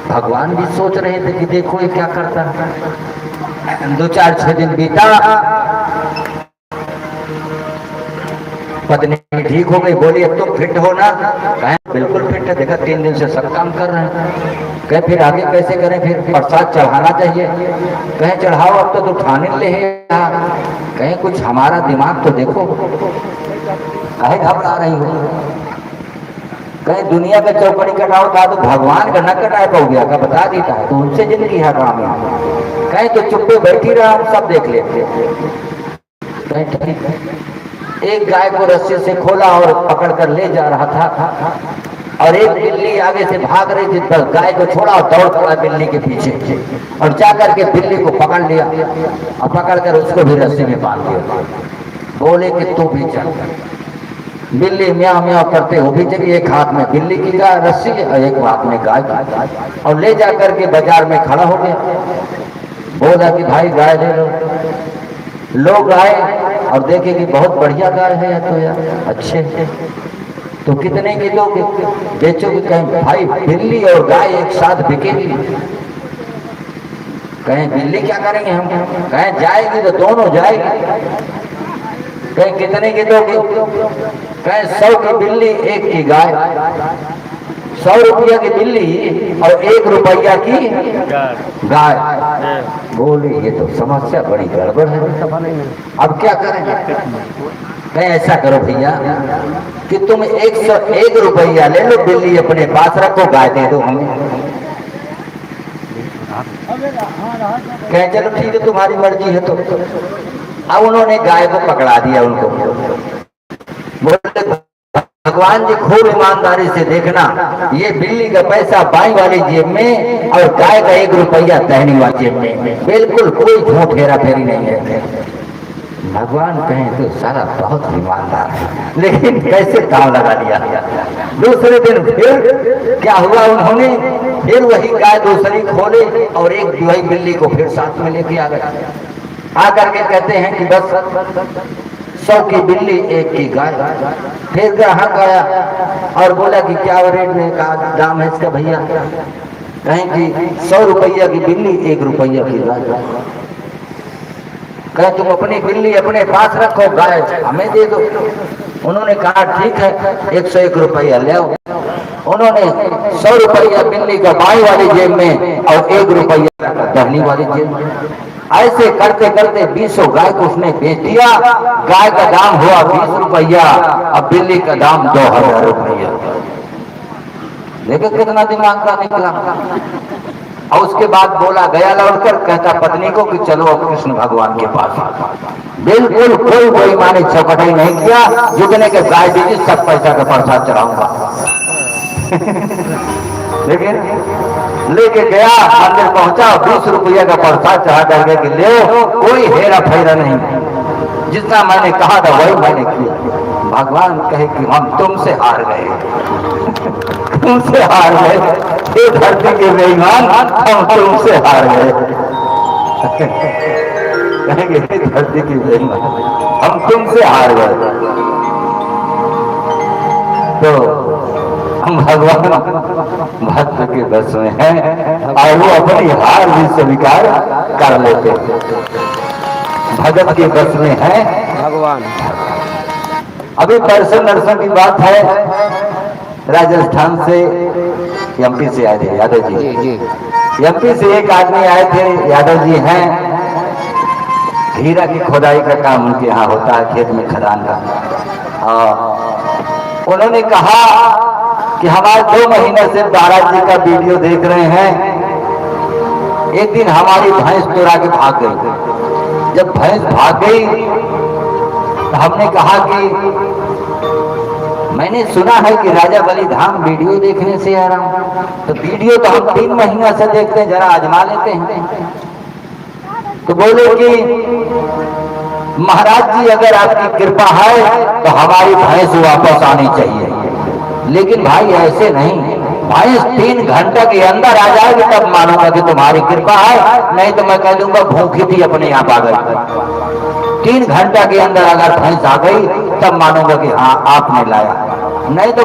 भगवान भी सोच रहे थे कि देखो ये क्या करता है। 2-4-6 दिन बीता, पत्नी ठीक हो गई, बोली अब तुम फिट हो ना? कहें बिल्कुल फिट है, देखा 3 दिन से सब काम कर रहे हैं। कहें फिर आगे कैसे करें? फिर प्रसाद चढ़ाना चाहिए। कहें चढ़ाओ, अब तो ठाने ले। कहें कुछ हमारा दिमाग तो देखो, कहे घबरा रही हो? कहीं दुनिया का चौकड़ी कटाओ था तो भगवान का न कटाए पाओगे का बता देता है, तो उनसे जिंदगी है काम। कहीं तो चुप्पे बैठी रहा, हम सब देख लेते। कहीं ठीक है, एक गाय को रस्सी से खोला और पकड़ कर ले जा रहा था, और एक बिल्ली आगे से भाग रही थी, पर गाय को छोड़ा और दौड़ पड़ा बिल्ली के पीछे, और जाकर के बिल्ली को पकड़ लिया और पकड़ कर उसको भी रस्सी में बांध दिया। बोले कि तू भी चल। बिल्ली म्याऊ म्याऊ करते हो भी चली, एक हाथ में बिल्ली की गाय रस्सी और एक हाथ में गाय, और ले जाकर के बाजार में खड़ा हो गया। बोला कि भाई गाय ले लो। लोग आए और देखे कि बहुत बढ़िया गाय है तो यार अच्छे, तो कितने की लोगे बेचोगे? कहें भाई बिल्ली और गाय एक साथ बिकेगी। कहें बिल्ली क्या करेंगे हम? कहें जाएगी तो दोनों जाएगी। कहें कितने की दोगे? कहें 100 की बिल्ली 1 की गाय। 100 रुपया की बिल्ली और 1 रुपया की गाय। बोले ये तो समस्या बड़ी गड़बड़ है, अब क्या करेंगे? कहें ऐसा करो भैया कि तुम 101 रुपया ले लो, बिल्ली अपने पास रखो, गाय दे दो हमें। कहें चलो ठीक है, तुम्हारी मर्जी है। तो अब उन्होंने गाय को पकड़ा दिया उनको। बोले भगवान जी खूब ईमानदारी से देखना, ये बिल्ली का पैसा बाई वाली जेब में और गाय का 1 रुपया दाहिनी वाली जेब में, बिल्कुल कोई झूठ हेरा फेरी नहीं है। भगवान कहें तो सारा बहुत ईमानदार है, लेकिन कैसे काम लगा दिया। दूसरे दिन फिर क्या हुआ, उन्होंने फिर वही गाय दूसरी खोले और एक वही बिल्ली को फिर साथ में लेके आ गए। आकर के कहते हैं कि बस 100 की बिल्ली 1 की गाय। फिर ग्राहक आया और बोला कि क्या रेट में का दाम है इसका भैया? कहें कि 100 रुपया की बिल्ली 1 रुपया की गाय। कहें तुम अपनी बिल्ली अपने पास रखो, गाय हमें दे दो। उन्होंने कहा ठीक है, 101 रुपया ले आओ। उन्होंने 100 रुपया बिल्ली का बाई वाली जेब में और 1 रुपया दाहिनी वाली जेब में, ऐसे करते करते 200 गाय को उसने बेच दिया। गाय का दाम हुआ 20 रुपया और बिल्ली का दाम 2000 रुपया। देखो कितना दिमाग का निकला। और उसके बाद बोला गया लौटकर, कहता पत्नी को कि चलो अब कृष्ण भगवान के पास। बिल्कुल कोई बेईमानी चौकटाई नहीं किया, जुगने के गाय दीजिए सब पैसा का प्रसाद चढ़ाऊंगा। लेकिन लेके गया, मंदिर पहुंचा, 20 रुपया का प्रसाद चढ़ा करके कि ले, कोई हेरा फेरा नहीं, जितना मैंने कहा था वही मैंने किया। भगवान कहे कि हम तुमसे हार गए, तुमसे हार गए, ये धरती के बेईमान, हम तुमसे हार गए। कहेंगे धरती के बेईमान, हम तुमसे हार गए। तो हम भगवान भक्त के बस में हैं और वो अपनी हार भी स्वीकार कर लेते। भगत के बस में है भगवान। अभी परसों नरसों की बात है, राजस्थान से एमपी से आए थे यादव जी। एमपी से एक आदमी आए थे, यादव जी हैं, हीरा की खुदाई का काम उनके यहाँ होता है, खेत में खदान का। उन्होंने कहा कि हमारे 2 महीने से महाराज जी का वीडियो देख रहे हैं। एक दिन हमारी भैंस चुरा के भाग गई। जब भैंस भाग गई तो हमने कहा कि मैंने सुना है कि राजा बलि धाम वीडियो देखने से आ रहा हूं, तो वीडियो तो हम 3 महीना से देखते हैं, जरा आजमा लेते हैं। तो बोले कि महाराज जी अगर आपकी कृपा है तो हमारी भैंस वापस आनी चाहिए। लेकिन भाई ऐसे नहीं, भैंस 3 घंटे के अंदर आ जाएगी तब मानूंगा कि तुम्हारी कृपा है, नहीं तो मैं कह दूंगा भूखी थी अपने आप आ गई। 3 घंटे के अंदर अगर भैंस आ गई तब मानूंगा कि हाँ आपने लाया, नहीं तो